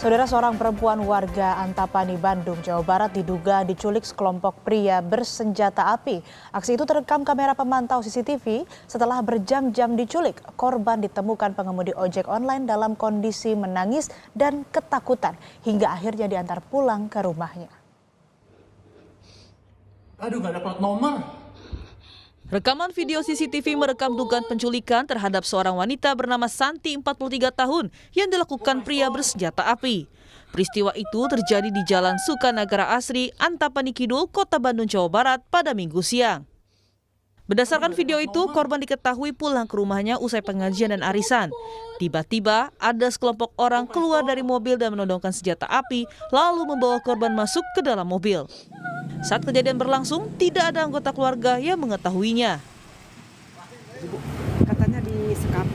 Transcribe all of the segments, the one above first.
Saudara, seorang perempuan warga Antapani, Bandung, Jawa Barat diduga diculik sekelompok pria bersenjata api. Aksi itu terekam kamera pemantau CCTV. Setelah berjam-jam diculik, korban ditemukan pengemudi ojek online dalam kondisi menangis dan ketakutan hingga akhirnya diantar pulang ke rumahnya. Aduh, gak dapat nomor. Rekaman video CCTV merekam dugaan penculikan terhadap seorang wanita bernama Santi, 43 tahun, yang dilakukan pria bersenjata api. Peristiwa itu terjadi di Jalan Sukanagara Asri, Antapani Kidul, Kota Bandung, Jawa Barat pada Minggu siang. Berdasarkan video itu, korban diketahui pulang ke rumahnya usai pengajian dan arisan. Tiba-tiba ada sekelompok orang keluar dari mobil dan menodongkan senjata api, lalu membawa korban masuk ke dalam mobil. Saat kejadian berlangsung, tidak ada anggota keluarga yang mengetahuinya. Katanya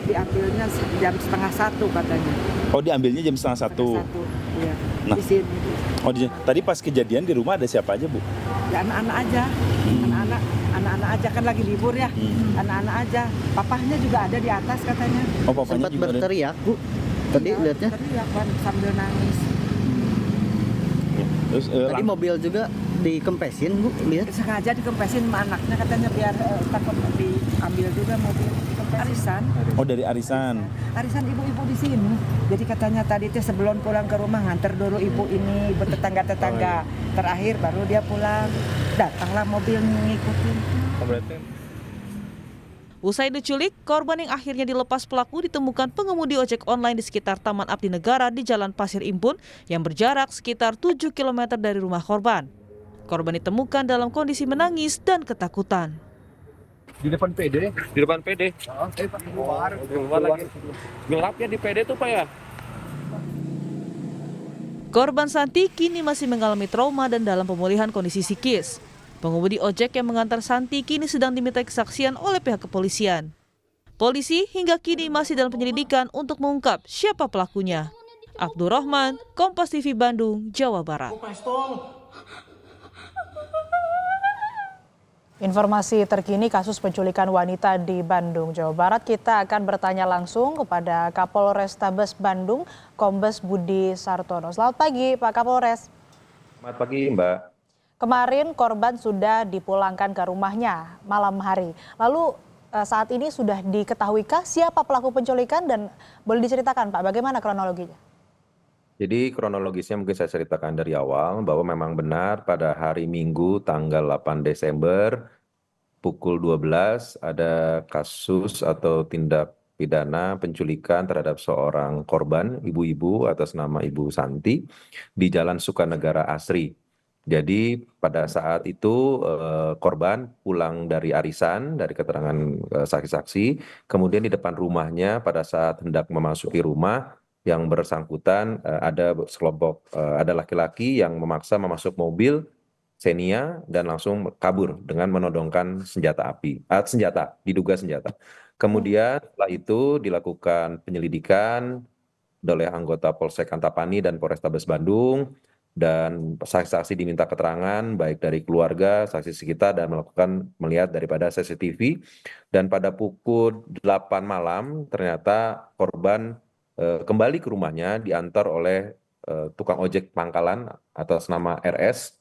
diambilnya jam 12:30 katanya. Oh, diambilnya jam 12:30. Iya. Nah. Di sini. Oh, tadi pas kejadian di rumah ada siapa aja, Bu? Ya anak-anak aja. Anak-anak aja kan lagi libur ya. Anak-anak aja. Papahnya juga ada di atas katanya. Oh, papanya sempat juga ada. berteriak, Bu. Tadi Iya, lihatnya. teriak kan sambil nangis. Terus Tadi mobil juga dikempesin, Bu. Lihat. Sengaja dikempesin sama anaknya katanya biar takut diambil juga mobil. Arisan. Oh, dari arisan. Arisan ibu-ibu di sini. Jadi katanya tadi tuh sebelum pulang ke rumah nganter dulu ibu ini, ibu tetangga-tetangga. Terakhir baru dia pulang. Datanglah mobil ngikutin. Usai diculik, korban yang akhirnya dilepas pelaku ditemukan pengemudi ojek online di sekitar Taman Abdi Negara di Jalan Pasir Impun yang berjarak sekitar 7 km dari rumah korban. Korban ditemukan dalam kondisi menangis dan ketakutan. Di depan PD? Di depan PD. Keluar lagi. Gelap ya di PD tuh, Pak ya? Korban Santi kini masih mengalami trauma dan dalam pemulihan kondisi psikis. Pengemudi ojek yang mengantar Santi kini sedang diminta kesaksian oleh pihak kepolisian. Polisi hingga kini masih dalam penyelidikan untuk mengungkap siapa pelakunya. Abdurrahman, Kompas TV Bandung, Jawa Barat. Informasi terkini kasus penculikan wanita di Bandung, Jawa Barat. Kita akan bertanya langsung kepada Kapolrestabes Bandung, Kombes Budi Sartono. Selamat pagi, Pak Kapolres. Selamat pagi, Mbak. Kemarin korban sudah dipulangkan ke rumahnya malam hari. Lalu saat ini sudah diketahuikah siapa pelaku penculikan dan boleh diceritakan, Pak, bagaimana kronologinya? Jadi kronologisnya mungkin saya ceritakan dari awal bahwa memang benar pada hari Minggu tanggal 8 Desember pukul 12 ada kasus atau tindak pidana penculikan terhadap seorang korban ibu-ibu atas nama Ibu Santi di Jalan Sukanagara Asri. Jadi pada saat itu korban pulang dari arisan, dari keterangan saksi-saksi, kemudian di depan rumahnya pada saat hendak memasuki rumah yang bersangkutan ada laki-laki yang memaksa memasuk mobil Xenia dan langsung kabur dengan menodongkan diduga senjata. Kemudian setelah itu dilakukan penyelidikan oleh anggota Polsek Antapani dan Polrestabes Bandung, dan saksi-saksi diminta keterangan baik dari keluarga, saksi sekitar, dan melihat daripada CCTV. Dan pada pukul 8 malam ternyata korban kembali ke rumahnya diantar oleh tukang ojek pangkalan atas nama RS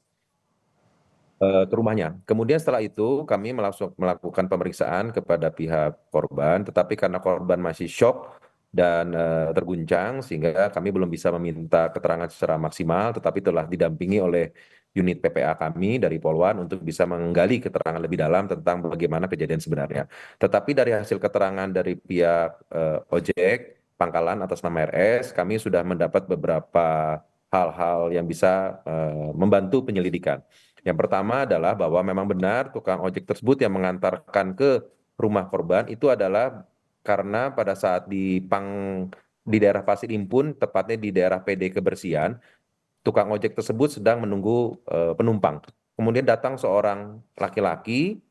ke rumahnya. Kemudian setelah itu kami melakukan pemeriksaan kepada pihak korban, tetapi karena korban masih syok dan terguncang sehingga kami belum bisa meminta keterangan secara maksimal, tetapi telah didampingi oleh unit PPA kami dari Polwan untuk bisa menggali keterangan lebih dalam tentang bagaimana kejadian sebenarnya. Tetapi dari hasil keterangan dari pihak ojek pangkalan atas nama RS, kami sudah mendapat beberapa hal-hal yang bisa membantu penyelidikan. Yang pertama adalah bahwa memang benar tukang ojek tersebut yang mengantarkan ke rumah korban itu adalah karena pada saat di daerah Pasir Impun, tepatnya di daerah PD Kebersihan, tukang ojek tersebut sedang menunggu penumpang. Kemudian datang seorang laki-laki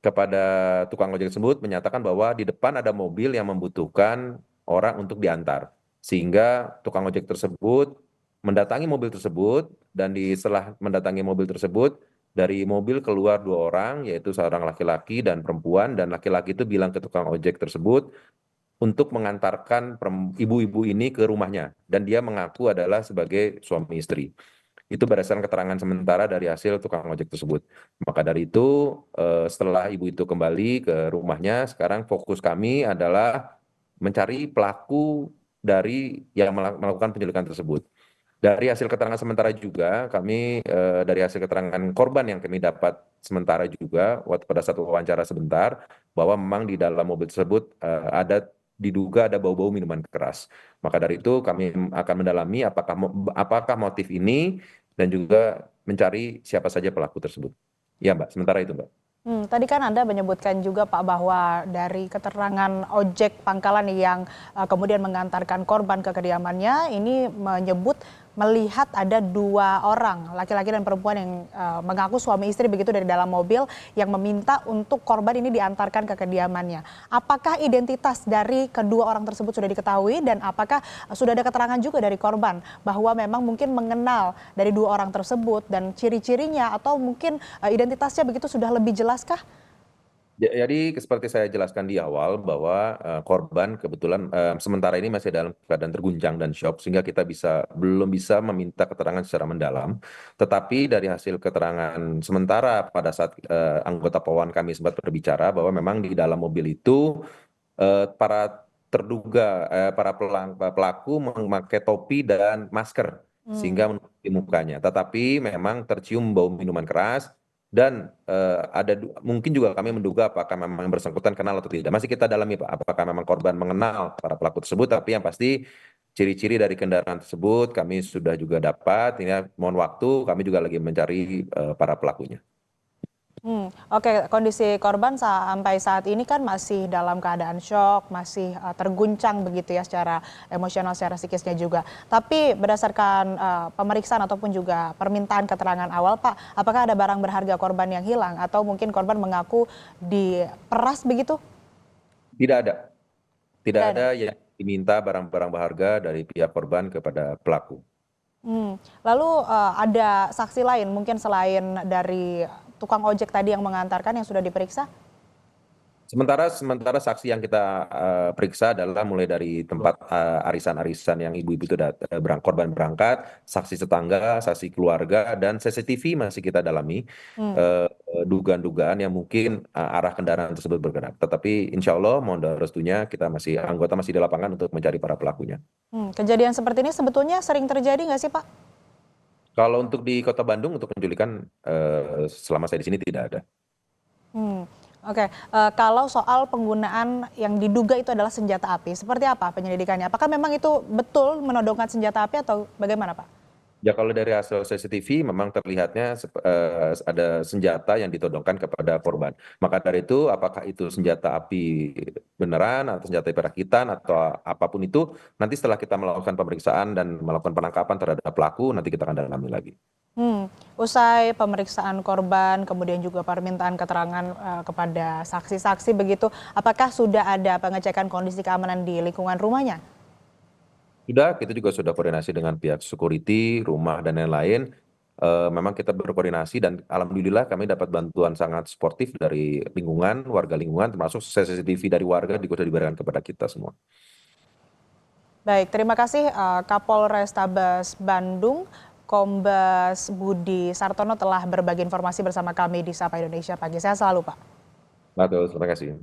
kepada tukang ojek tersebut menyatakan bahwa di depan ada mobil yang membutuhkan orang untuk diantar. Sehingga tukang ojek tersebut mendatangi mobil tersebut, dan setelah mendatangi mobil tersebut, dari mobil keluar 2 orang, yaitu seorang laki-laki dan perempuan, dan laki-laki itu bilang ke tukang ojek tersebut, untuk mengantarkan ibu-ibu ini ke rumahnya dan dia mengaku adalah sebagai suami istri. Itu berdasarkan keterangan sementara dari hasil tukang ojek tersebut. Maka dari itu setelah ibu itu kembali ke rumahnya, sekarang fokus kami adalah mencari pelaku dari yang melakukan penculikan tersebut. Dari hasil keterangan sementara juga kami dari hasil keterangan korban yang kami dapat sementara juga pada saat wawancara sebentar bahwa memang di dalam mobil tersebut diduga ada bau-bau minuman keras. Maka dari itu kami akan mendalami apakah motif ini dan juga mencari siapa saja pelaku tersebut. Ya Mbak, sementara itu Mbak. Tadi kan Anda menyebutkan juga Pak bahwa dari keterangan ojek pangkalan yang kemudian mengantarkan korban ke kediamannya ini menyebut melihat ada 2 orang laki-laki dan perempuan yang mengaku suami istri begitu dari dalam mobil yang meminta untuk korban ini diantarkan ke kediamannya. Apakah identitas dari kedua orang tersebut sudah diketahui dan apakah sudah ada keterangan juga dari korban bahwa memang mungkin mengenal dari 2 orang tersebut dan ciri-cirinya atau mungkin identitasnya begitu sudah lebih jelaskah? Jadi seperti saya jelaskan di awal bahwa korban kebetulan sementara ini masih dalam keadaan terguncang dan syok sehingga kita belum bisa meminta keterangan secara mendalam. Tetapi dari hasil keterangan sementara pada saat anggota Polwan kami sempat berbicara bahwa memang di dalam mobil itu para pelaku memakai topi dan masker sehingga menutupi mukanya. Tetapi memang tercium bau minuman keras. Dan mungkin juga kami menduga apakah memang bersangkutan kenal atau tidak. Masih kita dalami Pak, apakah memang korban mengenal para pelaku tersebut. Tapi yang pasti ciri-ciri dari kendaraan tersebut kami sudah juga dapat. Ini mohon waktu, kami juga lagi mencari para pelakunya. Oke, kondisi korban sampai saat ini kan masih dalam keadaan syok, masih terguncang begitu ya secara emosional, secara psikisnya juga. Tapi berdasarkan pemeriksaan ataupun juga permintaan keterangan awal Pak, apakah ada barang berharga korban yang hilang atau mungkin korban mengaku diperas begitu? Tidak ada. Tidak ada yang diminta barang-barang berharga dari pihak korban kepada pelaku. Lalu ada saksi lain mungkin selain dari tukang ojek tadi yang mengantarkan yang sudah diperiksa? Sementara saksi yang kita periksa adalah mulai dari tempat arisan-arisan yang ibu-ibu itu korban berangkat, saksi tetangga, saksi keluarga, dan CCTV masih kita dalami dugaan-dugaan yang mungkin arah kendaraan tersebut bergerak. Tetapi insya Allah mohon restunya anggota masih di lapangan untuk mencari para pelakunya. Kejadian seperti ini sebetulnya sering terjadi nggak sih Pak? Kalau untuk di Kota Bandung untuk penculikan selama saya di sini tidak ada. Oke, kalau soal penggunaan yang diduga itu adalah senjata api, seperti apa penyelidikannya? Apakah memang itu betul menodongkan senjata api atau bagaimana Pak? Ya kalau dari hasil CCTV memang terlihatnya ada senjata yang ditodongkan kepada korban. Maka dari itu apakah itu senjata api beneran atau senjata api rakitan atau apapun itu, nanti setelah kita melakukan pemeriksaan dan melakukan penangkapan terhadap pelaku, nanti kita akan dalami lagi. Usai pemeriksaan korban, kemudian juga permintaan keterangan kepada saksi-saksi begitu, apakah sudah ada pengecekan kondisi keamanan di lingkungan rumahnya? Sudah, kita juga sudah koordinasi dengan pihak security, rumah, dan lain-lain. Memang kita berkoordinasi dan alhamdulillah kami dapat bantuan sangat sportif dari lingkungan, warga lingkungan, termasuk CCTV dari warga juga diberikan kepada kita semua. Baik, terima kasih Kapolrestabes Bandung, Kombes Budi Sartono telah berbagi informasi bersama kami di Sapa Indonesia Pagi. Sehat selalu Pak. Betul, terima kasih.